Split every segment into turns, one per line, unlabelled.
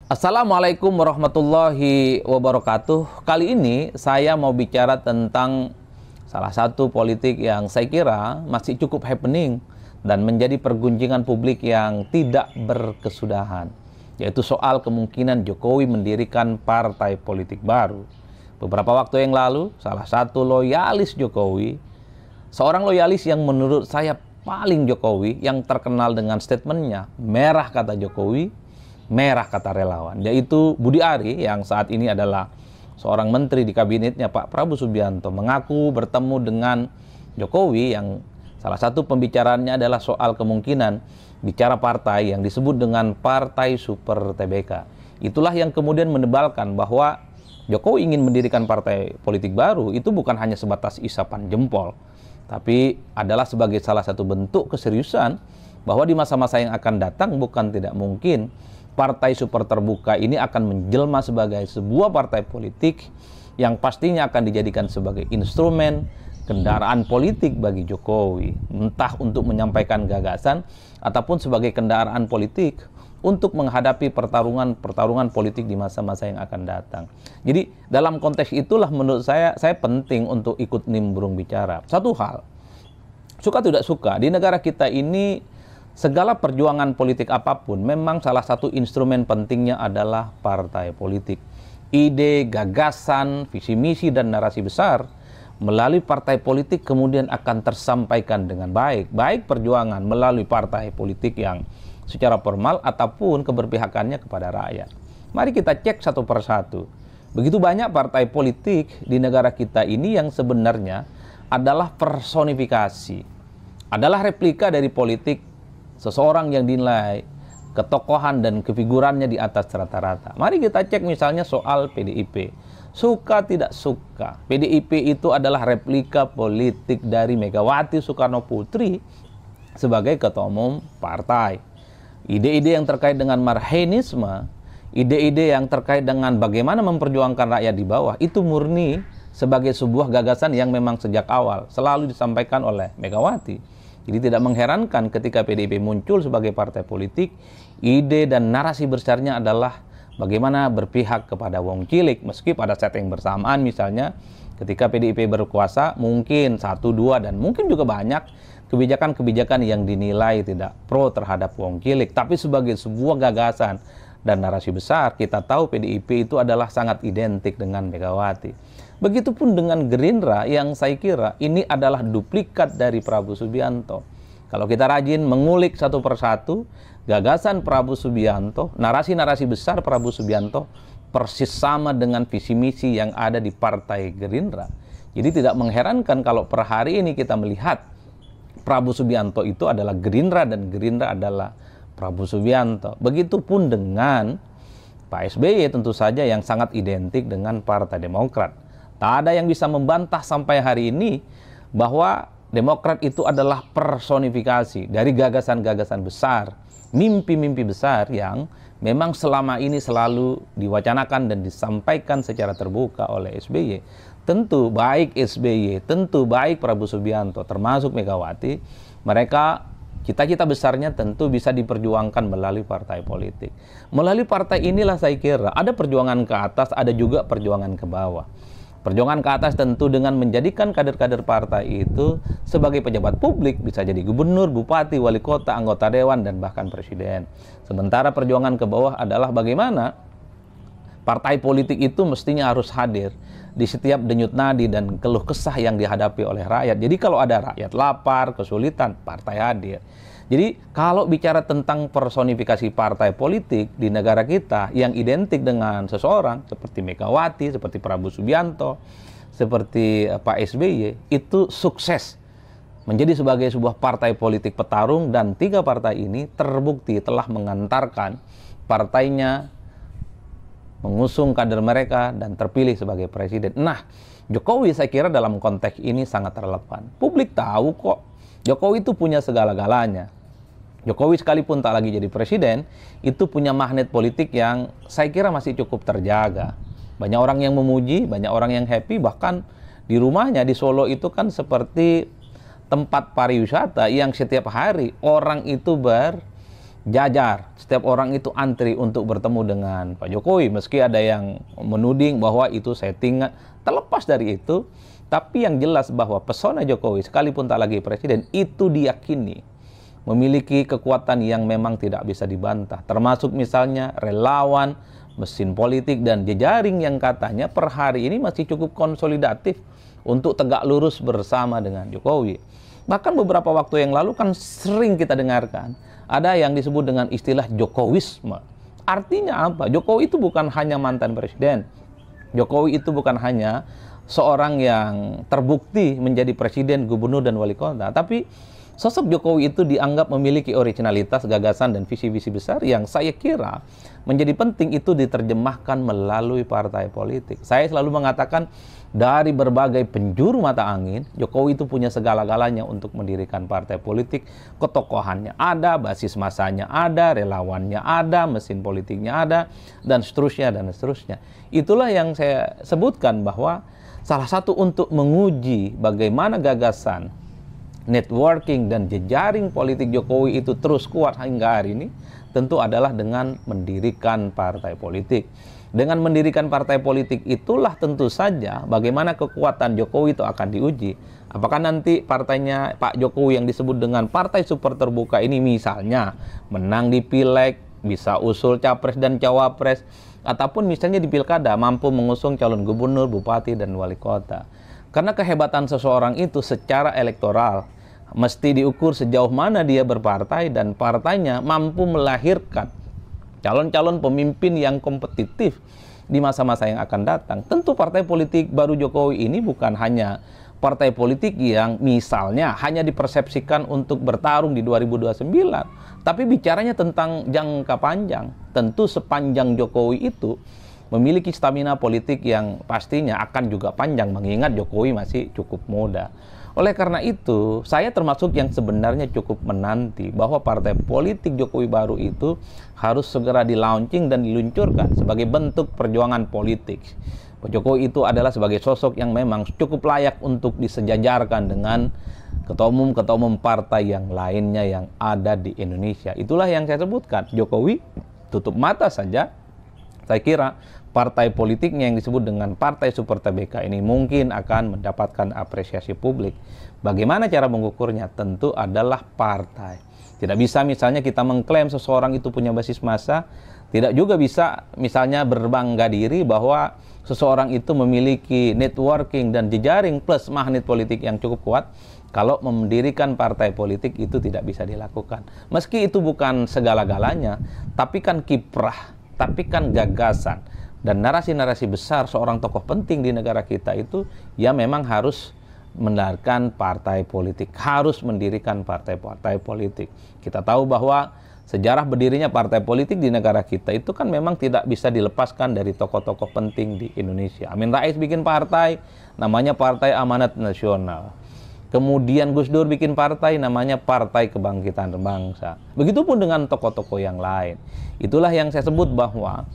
Assalamualaikum warahmatullahi wabarakatuh. Kali ini saya mau bicara tentang salah satu politik yang saya kira masih cukup happening dan menjadi pergunjingan publik yang tidak berkesudahan, yaitu soal kemungkinan Jokowi mendirikan partai politik baru. Beberapa waktu yang lalu, salah satu loyalis Jokowi, seorang loyalis yang menurut saya paling Jokowi, yang terkenal dengan statementnya, merah kata Jokowi, merah kata relawan, yaitu Budi Ari yang saat ini adalah seorang menteri di kabinetnya Pak Prabowo Subianto, mengaku bertemu dengan Jokowi yang salah satu pembicaraannya adalah soal kemungkinan bicara partai yang disebut dengan Partai Super TBK. Itulah yang kemudian menebalkan bahwa Jokowi ingin mendirikan partai politik baru itu bukan hanya sebatas isapan jempol, tapi adalah sebagai salah satu bentuk keseriusan bahwa di masa-masa yang akan datang bukan tidak mungkin partai super terbuka ini akan menjelma sebagai sebuah partai politik yang pastinya akan dijadikan sebagai instrumen kendaraan politik bagi Jokowi, entah untuk menyampaikan gagasan ataupun sebagai kendaraan politik untuk menghadapi pertarungan politik di masa-masa yang akan datang. Jadi dalam konteks itulah menurut saya penting untuk ikut nimbrung bicara. Satu hal, suka tidak suka, di negara kita ini segala perjuangan politik apapun, memang salah satu instrumen pentingnya adalah partai politik. Ide, gagasan, visi misi, dan narasi besar melalui partai politik kemudian akan tersampaikan dengan baik. Baik perjuangan melalui partai politik yang secara formal ataupun keberpihakannya kepada rakyat. Mari kita cek satu persatu. Begitu banyak partai politik di negara kita ini yang sebenarnya adalah personifikasi, adalah replika dari politik seseorang yang dinilai ketokohan dan kefigurannya di atas rata-rata. Mari kita cek misalnya soal PDIP. Suka tidak suka, PDIP itu adalah replika politik dari Megawati Soekarno Putri sebagai ketua umum partai. Ide-ide yang terkait dengan marhenisme, ide-ide yang terkait dengan bagaimana memperjuangkan rakyat di bawah, itu murni sebagai sebuah gagasan yang memang sejak awal selalu disampaikan oleh Megawati. Jadi tidak mengherankan ketika PDIP muncul sebagai partai politik, ide dan narasi besarnya adalah bagaimana berpihak kepada wong cilik. Meski pada saat yang bersamaan misalnya ketika PDIP berkuasa mungkin satu, dua, dan mungkin juga banyak kebijakan-kebijakan yang dinilai tidak pro terhadap wong cilik. Tapi sebagai sebuah gagasan dan narasi besar, kita tahu PDIP itu adalah sangat identik dengan Megawati. Begitupun dengan Gerindra yang saya kira ini adalah duplikat dari Prabowo Subianto. Kalau kita rajin mengulik satu persatu, gagasan Prabowo Subianto, narasi-narasi besar Prabowo Subianto persis sama dengan visi misi yang ada di Partai Gerindra. Jadi tidak mengherankan kalau per hari ini kita melihat Prabowo Subianto itu adalah Gerindra dan Gerindra adalah Prabowo Subianto. Begitupun dengan Pak SBY tentu saja yang sangat identik dengan Partai Demokrat. Tak ada yang bisa membantah sampai hari ini bahwa Demokrat itu adalah personifikasi dari gagasan-gagasan besar, mimpi-mimpi besar yang memang selama ini selalu diwacanakan dan disampaikan secara terbuka oleh SBY. Tentu baik SBY, tentu baik Prabowo Subianto, termasuk Megawati, mereka cita-cita besarnya tentu bisa diperjuangkan melalui partai politik. Melalui partai inilah saya kira ada perjuangan ke atas, ada juga perjuangan ke bawah. Perjuangan ke atas tentu dengan menjadikan kader-kader partai itu sebagai pejabat publik, bisa jadi gubernur, bupati, wali kota, anggota dewan, dan bahkan presiden. Sementara perjuangan ke bawah adalah bagaimana partai politik itu mestinya harus hadir di setiap denyut nadi dan keluh kesah yang dihadapi oleh rakyat. Jadi kalau ada rakyat lapar, kesulitan, partai hadir. Jadi kalau bicara tentang personifikasi partai politik di negara kita yang identik dengan seseorang seperti Megawati, seperti Prabowo Subianto, seperti Pak SBY, itu sukses menjadi sebagai sebuah partai politik petarung, dan tiga partai ini terbukti telah mengantarkan partainya mengusung kader mereka dan terpilih sebagai presiden. Nah, Jokowi saya kira dalam konteks ini sangat relevan. Publik tahu kok Jokowi itu punya segala-galanya. Jokowi sekalipun tak lagi jadi presiden, itu punya magnet politik yang saya kira masih cukup terjaga. Banyak orang yang memuji, banyak orang yang happy, bahkan di rumahnya di Solo itu kan seperti tempat pariwisata yang setiap hari orang itu jajar, setiap orang itu antri untuk bertemu dengan Pak Jokowi, meski ada yang menuding bahwa itu settingan. Terlepas dari itu, tapi yang jelas bahwa pesona Jokowi sekalipun tak lagi presiden itu diyakini memiliki kekuatan yang memang tidak bisa dibantah, termasuk misalnya relawan, mesin politik, dan jejaring yang katanya per hari ini masih cukup konsolidatif untuk tegak lurus bersama dengan Jokowi. Bahkan beberapa waktu yang lalu kan sering kita dengarkan ada yang disebut dengan istilah Jokowisme. Artinya apa? Jokowi itu bukan hanya mantan presiden. Jokowi itu bukan hanya seorang yang terbukti menjadi presiden, gubernur, dan wali kota. Tapi sosok Jokowi itu dianggap memiliki originalitas, gagasan, dan visi-visi besar yang saya kira menjadi penting itu diterjemahkan melalui partai politik. Saya selalu mengatakan dari berbagai penjuru mata angin, Jokowi itu punya segala-galanya untuk mendirikan partai politik. Ketokohannya ada, basis masanya ada, relawannya ada, mesin politiknya ada, dan seterusnya, dan seterusnya. Itulah yang saya sebutkan bahwa salah satu untuk menguji bagaimana gagasan, networking, dan jejaring politik Jokowi itu terus kuat hingga hari ini, tentu adalah dengan mendirikan partai politik. Dengan mendirikan partai politik itulah tentu saja bagaimana kekuatan Jokowi itu akan diuji. Apakah nanti partainya Pak Jokowi yang disebut dengan partai super terbuka ini misalnya menang di pileg, bisa usul capres dan cawapres, ataupun misalnya di pilkada mampu mengusung calon gubernur, bupati, dan wali kota. Karena kehebatan seseorang itu secara elektoral mesti diukur sejauh mana dia berpartai dan partainya mampu melahirkan calon-calon pemimpin yang kompetitif di masa-masa yang akan datang. Tentu partai politik baru Jokowi ini bukan hanya partai politik yang misalnya hanya dipersepsikan untuk bertarung di 2029, tapi bicaranya tentang jangka panjang. Tentu sepanjang Jokowi itu memiliki stamina politik yang pastinya akan juga panjang, mengingat Jokowi masih cukup muda. Oleh karena itu, saya termasuk yang sebenarnya cukup menanti bahwa partai politik Jokowi baru itu harus segera di-launching dan diluncurkan sebagai bentuk perjuangan politik. Pak Jokowi itu adalah sebagai sosok yang memang cukup layak untuk disejajarkan dengan ketua umum partai yang lainnya yang ada di Indonesia. Itulah yang saya sebutkan. Jokowi tutup mata saja, saya kira partai politiknya yang disebut dengan partai super TBK ini mungkin akan mendapatkan apresiasi publik. Bagaimana cara mengukurnya? Tentu adalah partai. Tidak bisa misalnya kita mengklaim seseorang itu punya basis massa, tidak juga bisa misalnya berbangga diri bahwa seseorang itu memiliki networking dan jejaring plus magnet politik yang cukup kuat. Kalau mendirikan partai politik itu tidak bisa dilakukan. Meski itu bukan segala-galanya, tapi kan kiprah, tapi kan gagasan dan narasi-narasi besar seorang tokoh penting di negara kita itu ya memang harus mendirikan partai politik, harus mendirikan partai-partai politik. Kita tahu bahwa sejarah berdirinya partai politik di negara kita itu kan memang tidak bisa dilepaskan dari tokoh-tokoh penting di Indonesia. Amin Rais bikin partai, namanya Partai Amanat Nasional. Kemudian Gus Dur bikin partai, namanya Partai Kebangkitan Bangsa. Begitupun dengan tokoh-tokoh yang lain. Itulah yang saya sebut bahwa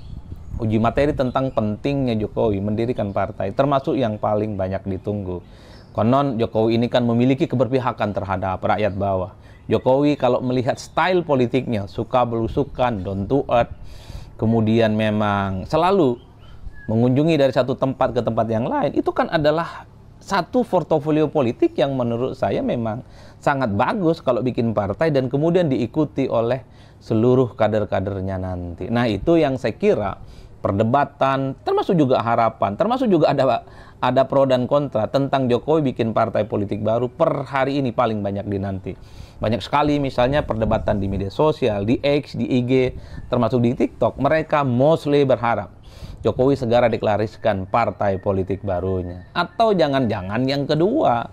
uji materi tentang pentingnya Jokowi mendirikan partai, termasuk yang paling banyak ditunggu. Konon Jokowi ini kan memiliki keberpihakan terhadap rakyat bawah. Jokowi kalau melihat style politiknya, suka belusukan, down to earth, kemudian memang selalu mengunjungi dari satu tempat ke tempat yang lain, itu kan adalah satu portofolio politik yang menurut saya memang sangat bagus kalau bikin partai dan kemudian diikuti oleh seluruh kader-kadernya nanti. Nah itu yang saya kira perdebatan, termasuk juga harapan, termasuk juga ada pro dan kontra tentang Jokowi bikin partai politik baru per hari ini paling banyak dinanti. Banyak sekali misalnya perdebatan di media sosial, di X, di IG, termasuk di TikTok. Mereka mostly berharap Jokowi segera deklarasikan partai politik barunya. Atau jangan-jangan yang kedua,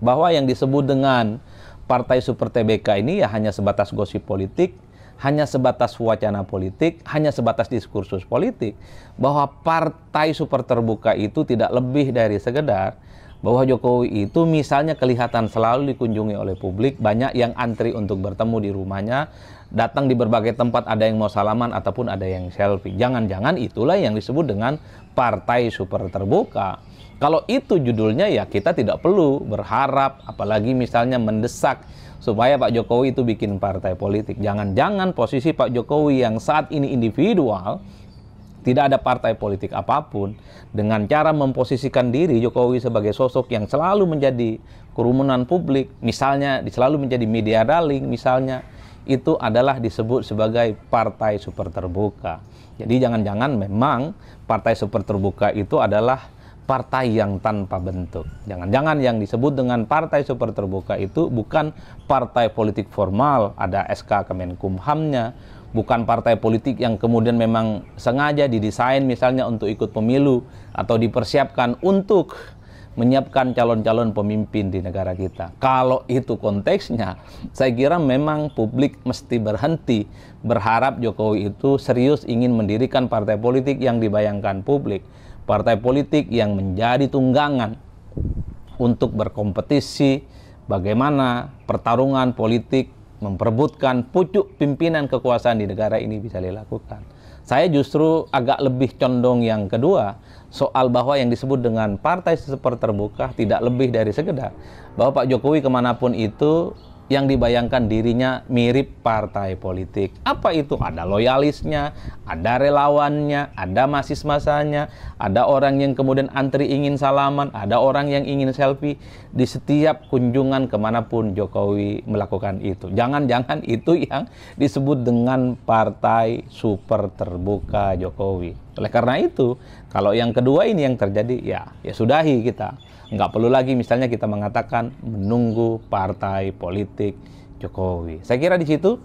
bahwa yang disebut dengan partai super TBK ini ya hanya sebatas gosip politik, hanya sebatas wacana politik, hanya sebatas diskursus politik. Bahwa partai super terbuka itu tidak lebih dari sekedar bahwa Jokowi itu misalnya kelihatan selalu dikunjungi oleh publik, banyak yang antri untuk bertemu di rumahnya, datang di berbagai tempat, ada yang mau salaman ataupun ada yang selfie. Jangan-jangan itulah yang disebut dengan partai super terbuka. Kalau itu judulnya, ya kita tidak perlu berharap, apalagi misalnya mendesak supaya Pak Jokowi itu bikin partai politik. Jangan-jangan posisi Pak Jokowi yang saat ini individual, tidak ada partai politik apapun, dengan cara memposisikan diri Jokowi sebagai sosok yang selalu menjadi kerumunan publik, misalnya selalu menjadi media darling misalnya, itu adalah disebut sebagai partai super terbuka. Jadi jangan-jangan memang partai super terbuka itu adalah partai yang tanpa bentuk. Jangan-jangan yang disebut dengan partai super terbuka itu bukan partai politik formal, ada SK Kemenkumhamnya, bukan partai politik yang kemudian memang sengaja didesain misalnya untuk ikut pemilu atau dipersiapkan untuk menyiapkan calon-calon pemimpin di negara kita. Kalau itu konteksnya, saya kira memang publik mesti berhenti berharap Jokowi itu serius ingin mendirikan partai politik yang dibayangkan publik. Partai politik yang menjadi tunggangan untuk berkompetisi bagaimana pertarungan politik memperebutkan pucuk pimpinan kekuasaan di negara ini bisa dilakukan. Saya justru agak lebih condong yang kedua, soal bahwa yang disebut dengan partai super terbuka tidak lebih dari sekedar bahwa Pak Jokowi kemanapun itu yang dibayangkan dirinya mirip partai politik. Apa itu? Ada loyalisnya, ada relawannya, ada masis-masanya, ada orang yang kemudian antri ingin salaman, ada orang yang ingin selfie di setiap kunjungan kemanapun Jokowi melakukan itu. Jangan-jangan itu yang disebut dengan partai super terbuka Jokowi. Oleh karena itu, kalau yang kedua ini yang terjadi, ya sudahi kita. Nggak perlu lagi misalnya kita mengatakan menunggu partai politik Jokowi. Saya kira di situ